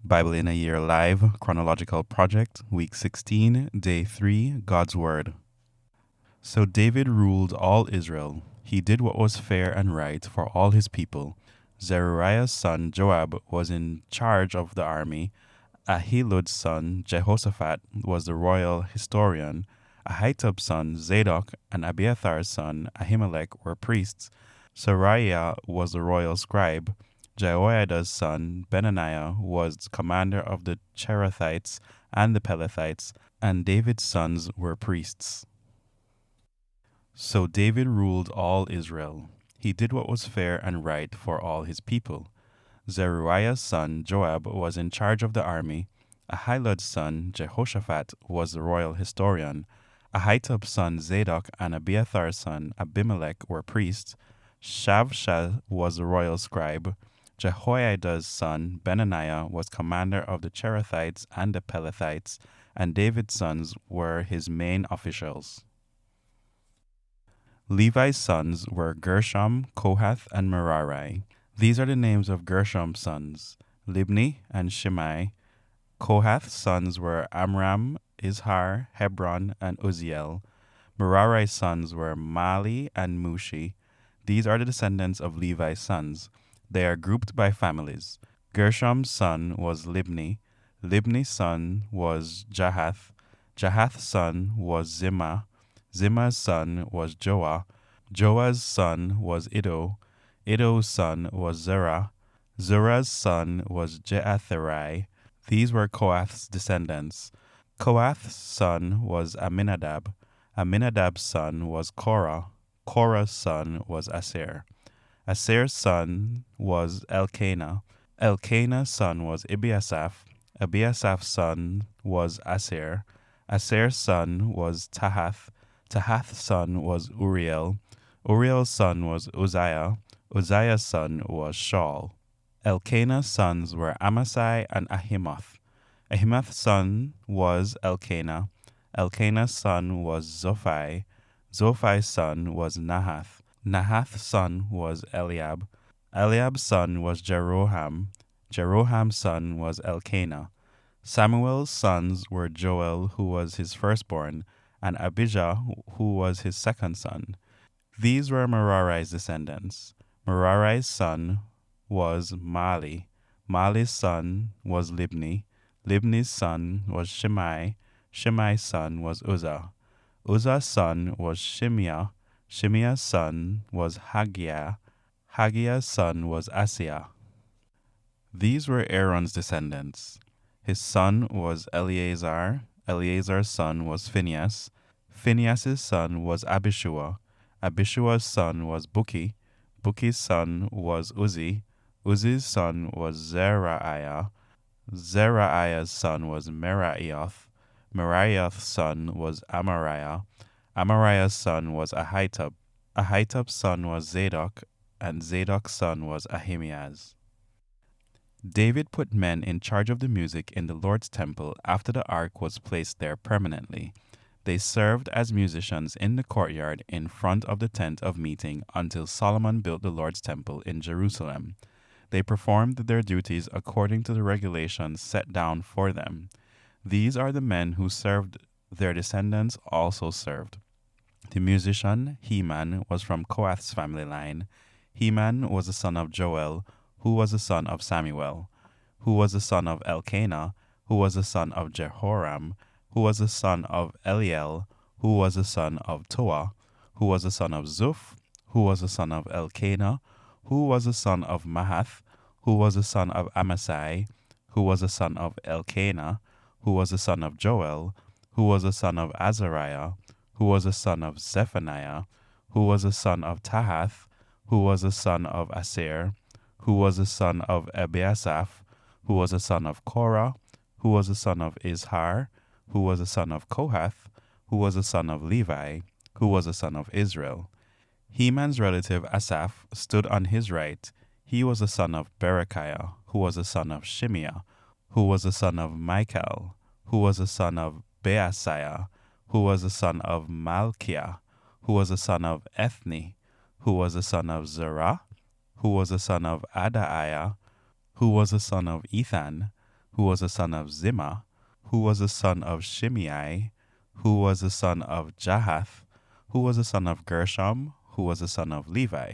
Bible in a Year Live Chronological Project, Week 16, Day 3, God's Word. So David ruled all Israel. He did what was fair and right for all his people. Zeruiah's son Joab was in charge of the army. Ahilud's son Jehoshaphat was the royal historian. Ahitub's son Zadok and Abiathar's son Ahimelech were priests. Seraiah was the royal scribe. Jehoiada's son Benaniah was commander of the Cherethites and the Pelethites, and David's sons were priests. So David ruled all Israel. He did what was fair and right for all his people. Zeruiah's son Joab was in charge of the army. Ahilud's son Jehoshaphat was the royal historian. Ahitub's son Zadok and Abiathar's son Abimelech were priests. Shavshah was the royal scribe. Jehoiada's son Benaniah was commander of the Cherethites and the Pelethites, and David's sons were his main officials. Levi's sons were Gershom, Kohath, and Merari. These are the names of Gershom's sons, Libni and Shimei. Kohath's sons were Amram, Izhar, Hebron, and Uzziel. Merari's sons were Mali and Mushi. These are the descendants of Levi's sons. They are grouped by families. Gershom's son was Libni. Libni's son was Jahath. Jahath's son was Zimmah. Zimmah's son was Joah. Joah's son was Iddo. Iddo's son was Zerah. Zerah's son was Jeatherai. These were Kohath's descendants. Kohath's son was Aminadab. Aminadab's son was Korah. Korah's son was Aser. Aser's son was Elkanah. Elkanah's son was Ebiasaph. Ebiasaph's son was Aser. Aser's son was Tahath. Tahath's son was Uriel. Uriel's son was Uzziah. Uzziah's son was Shaul. Elkanah's sons were Amasai and Ahimoth. Ahimoth's son was Elkanah. Elkanah's son was Zophai. Zophai's son was Nahath. Nahath's son was Eliab. Eliab's son was Jeroham. Jeroham's son was Elkanah. Samuel's sons were Joel, who was his firstborn, and Abijah, who was his second son. These were Merari's descendants. Merari's son was Mali. Mali's son was Libni. Libni's son was Shimei. Shimei's son was Uzzah. Uzzah's son was Shimeah. Shimeah's son was Haggiah. Haggai's son was Asaiah. These were Aaron's descendants. His son was Eleazar. Eleazar's son was Phinehas. Phinehas's son was Abishua. Abishua's son was Bukki. Bukki's son was Uzzi. Uzzi's son was Zerahiah. Zerahiah's son was Meraioth. Meraioth's son was Amariah. Amariah's son was Ahitub. Ahitub's son was Zadok, and Zadok's son was Ahimaaz. David put men in charge of the music in the Lord's temple after the ark was placed there permanently. They served as musicians in the courtyard in front of the tent of meeting until Solomon built the Lord's temple in Jerusalem. They performed their duties according to the regulations set down for them. These are the men who served. Their descendants also served. The musician Heman was from Kohath's family line. Heman was the son of Joel, who was the son of Samuel, who was the son of Elkanah, who was the son of Jehoram, who was the son of Eliel, who was the son of Toah, who was the son of Zuph, who was the son of Elkanah, who was the son of Mahath, who was the son of Amasai, who was the son of Elkanah, who was the son of Joel, who was the son of Azariah, who was the son of Zephaniah, who was the son of Tahath, who was the son of Aser, who was the son of Ebiasaph, who was the son of Korah, who was the son of Izhar, who was the son of Kohath, who was the son of Levi, who was the son of Israel. Heman's relative Asaph stood on his right. He was the son of Berechiah, who was the son of Shimeah, who was the son of Michael, who was the son of Beasiah, who was the son of Malchiah, who was the son of Ethni, who was the son of Zerah, who was the son of Adaiah, who was the son of Ethan, who was the son of Zimmah, who was the son of Shimei, who was the son of Jahath, who was the son of Gershom, who was the son of Levi.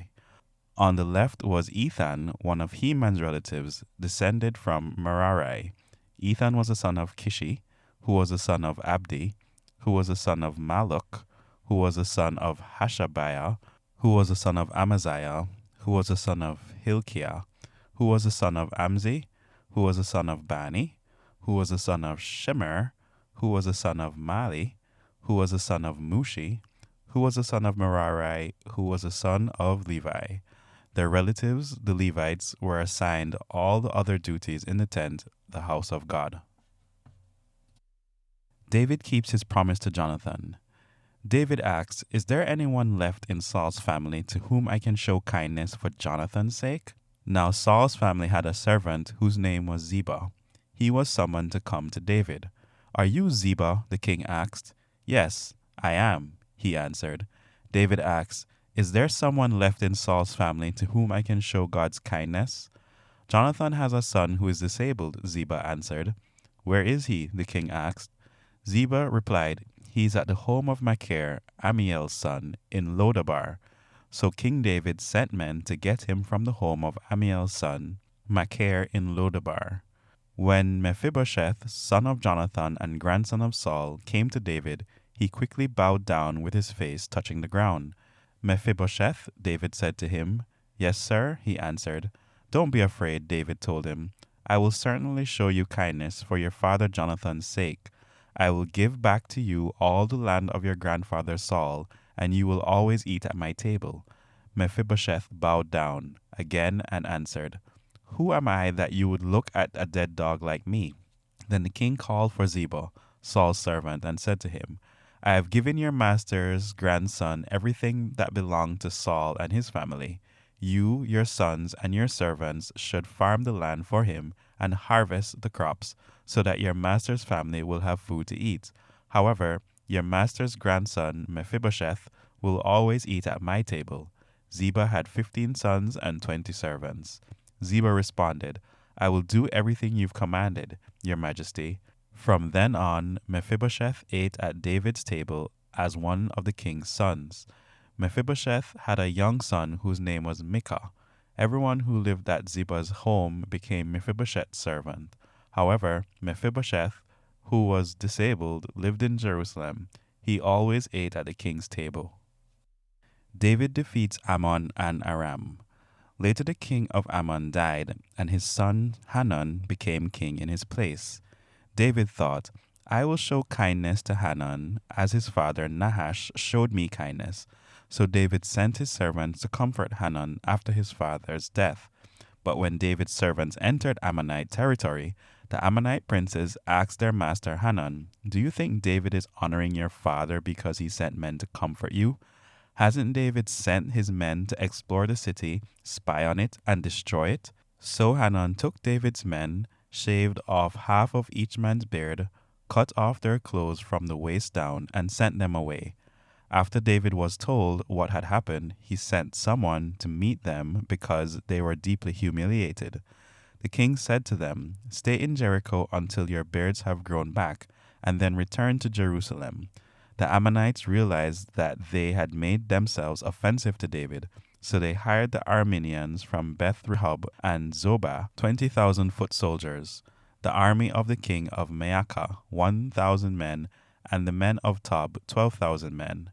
On the left was Ethan, one of Heman's relatives, descended from Merari. Ethan was the son of Kishi, who was the son of Abdi, who was the son of Maluk, who was the son of Hashabiah, who was the son of Amaziah, who was the son of Hilkiah, who was the son of Amzi, who was the son of Bani, who was the son of Shemer, who was the son of Mali, who was the son of Mushi, who was the son of Merari, who was the son of Levi. Their relatives, the Levites, were assigned all the other duties in the tent, the house of God. David keeps his promise to Jonathan. David asks, "Is there anyone left in Saul's family to whom I can show kindness for Jonathan's sake?" Now Saul's family had a servant whose name was Ziba. He was summoned to come to David. "Are you Ziba?" the king asked. "Yes, I am," he answered. David asks, "Is there someone left in Saul's family to whom I can show God's kindness?" "Jonathan has a son who is disabled," Ziba answered. "Where is he?" the king asked. Ziba replied, "He's at the home of Machir, Amiel's son, in Lodabar." So King David sent men to get him from the home of Amiel's son, Machir in Lodabar. When Mephibosheth, son of Jonathan and grandson of Saul, came to David, he quickly bowed down with his face touching the ground. "Mephibosheth," David said to him. "Yes, sir," he answered. "Don't be afraid," David told him. "I will certainly show you kindness for your father Jonathan's sake. I will give back to you all the land of your grandfather Saul, and you will always eat at my table." Mephibosheth bowed down again and answered, "Who am I that you would look at a dead dog like me?" Then the king called for Ziba, Saul's servant, and said to him, "I have given your master's grandson everything that belonged to Saul and his family. You, your sons, and your servants should farm the land for him and harvest the crops, so that your master's family will have food to eat. However, your master's grandson, Mephibosheth, will always eat at my table." Ziba had 15 sons and 20 servants. Ziba responded, "I will do everything you've commanded, your majesty." From then on, Mephibosheth ate at David's table as one of the king's sons. Mephibosheth had a young son whose name was Micah. Everyone who lived at Ziba's home became Mephibosheth's servant. However, Mephibosheth, who was disabled, lived in Jerusalem. He always ate at the king's table. David defeats Ammon and Aram. Later the king of Ammon died, and his son Hanun became king in his place. David thought, "I will show kindness to Hanun, as his father Nahash showed me kindness." So David sent his servants to comfort Hanun after his father's death. But when David's servants entered Ammonite territory, the Ammonite princes asked their master Hanun, "Do you think David is honoring your father because he sent men to comfort you? Hasn't David sent his men to explore the city, spy on it, and destroy it?" So Hanun took David's men, shaved off half of each man's beard, cut off their clothes from the waist down, and sent them away. After David was told what had happened, he sent someone to meet them because they were deeply humiliated. The king said to them, "Stay in Jericho until your beards have grown back, and then return to Jerusalem." The Ammonites realized that they had made themselves offensive to David, so they hired the Arameans from Beth Rehob and Zobah, 20,000 foot soldiers, the army of the king of Maacah, 1,000 men, and the men of Tob, 12,000 men.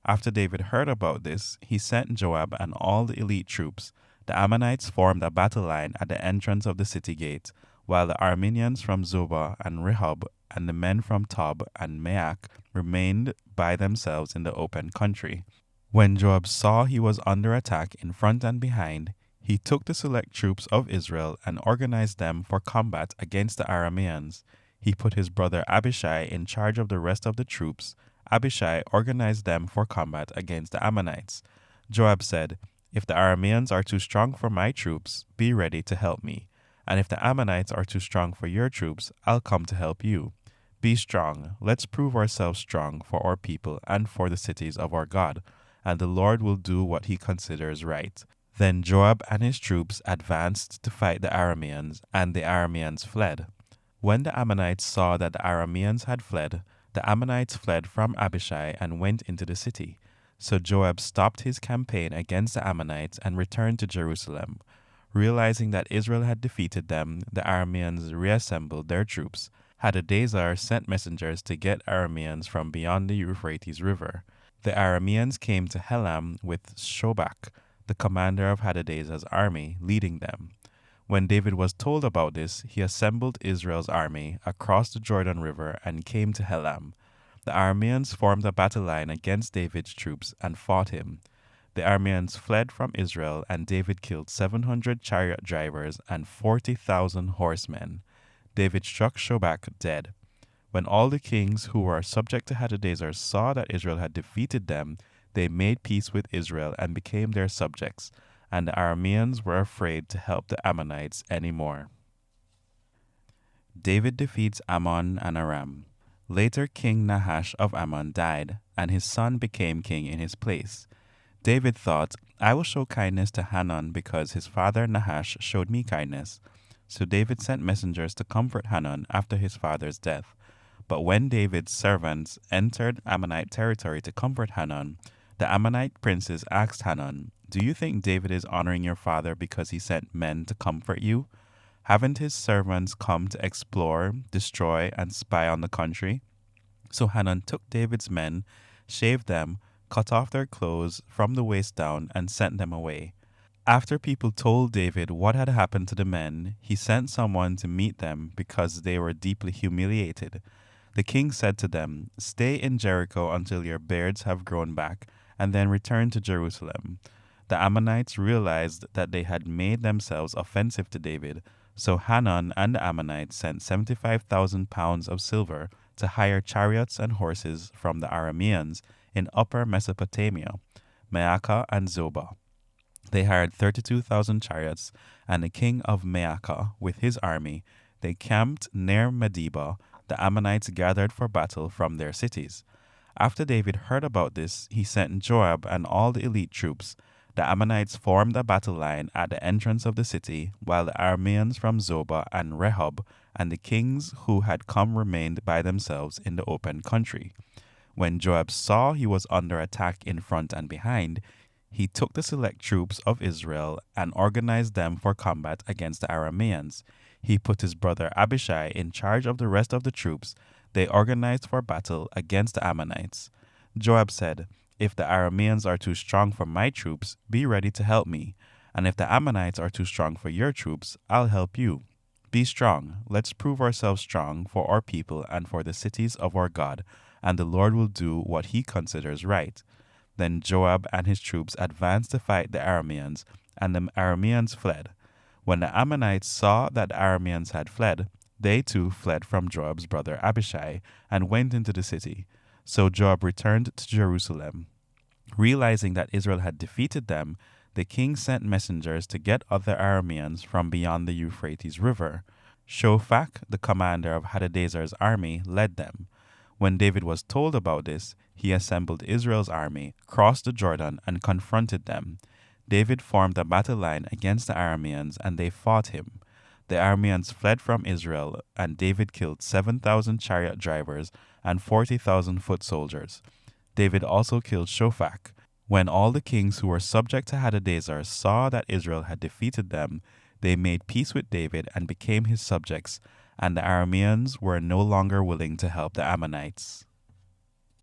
After David heard about this, he sent Joab and all the elite troops. The Ammonites formed a battle line at the entrance of the city gate, while the Arameans from Zobah and Rehob and the men from Tob and Maach remained by themselves in the open country. When Joab saw he was under attack in front and behind, he took the select troops of Israel and organized them for combat against the Arameans. He put his brother Abishai in charge of the rest of the troops. Abishai organized them for combat against the Ammonites. Joab said, "If the Arameans are too strong for my troops, be ready to help me. And if the Ammonites are too strong for your troops, I'll come to help you. Be strong. Let's prove ourselves strong for our people and for the cities of our God, and the Lord will do what he considers right." Then Joab and his troops advanced to fight the Arameans, and the Arameans fled. When the Ammonites saw that the Arameans had fled, the Ammonites fled from Abishai and went into the city. So Joab stopped his campaign against the Ammonites and returned to Jerusalem. Realizing that Israel had defeated them, the Arameans reassembled their troops. Hadadezer sent messengers to get Arameans from beyond the Euphrates River. The Arameans came to Helam with Shobak, the commander of Hadadezer's army, leading them. When David was told about this, he assembled Israel's army across the Jordan River and came to Helam. The Arameans formed a battle line against David's troops and fought him. The Arameans fled from Israel, and David killed 700 chariot drivers and 40,000 horsemen. David struck Shobak dead. When all the kings who were subject to Hadadezer saw that Israel had defeated them, they made peace with Israel and became their subjects, and the Arameans were afraid to help the Ammonites any more. David defeats Ammon and Aram. Later, King Nahash of Ammon died, and his son became king in his place. David thought, I will show kindness to Hanun because his father Nahash showed me kindness. So David sent messengers to comfort Hanun after his father's death. But when David's servants entered Ammonite territory to comfort Hanun, the Ammonite princes asked Hanun, Do you think David is honoring your father because he sent men to comfort you? Haven't his servants come to explore, destroy, and spy on the country? So Hanun took David's men, shaved them, cut off their clothes from the waist down, and sent them away. After people told David what had happened to the men, he sent someone to meet them because they were deeply humiliated. The king said to them, Stay in Jericho until your beards have grown back, and then return to Jerusalem. The Ammonites realized that they had made themselves offensive to David, so Hanun and the Ammonites sent 75,000 pounds of silver to hire chariots and horses from the Arameans in upper Mesopotamia, Maacah and Zobah. They hired 32,000 chariots, and the king of Maacah with his army. They camped near Medeba. The Ammonites gathered for battle from their cities. After David heard about this, he sent Joab and all the elite troops. The Ammonites formed a battle line at the entrance of the city, while the Arameans from Zobah and Rehob and the kings who had come remained by themselves in the open country. When Joab saw he was under attack in front and behind, he took the select troops of Israel and organized them for combat against the Arameans. He put his brother Abishai in charge of the rest of the troops. They organized for battle against the Ammonites. Joab said, If the Arameans are too strong for my troops, be ready to help me. And if the Ammonites are too strong for your troops, I'll help you. Be strong. Let's prove ourselves strong for our people and for the cities of our God, and the Lord will do what he considers right. Then Joab and his troops advanced to fight the Arameans, and the Arameans fled. When the Ammonites saw that the Arameans had fled, they too fled from Joab's brother Abishai and went into the city. So Joab returned to Jerusalem. Realizing that Israel had defeated them, the king sent messengers to get other Arameans from beyond the Euphrates River. Shofak, the commander of Hadadezer's army, led them. When David was told about this, he assembled Israel's army, crossed the Jordan, and confronted them. David formed a battle line against the Arameans, and they fought him. The Arameans fled from Israel, and David killed 7,000 chariot drivers and 40,000 foot soldiers. David also killed Shofak. When all the kings who were subject to Hadadezer saw that Israel had defeated them, they made peace with David and became his subjects, and the Arameans were no longer willing to help the Ammonites.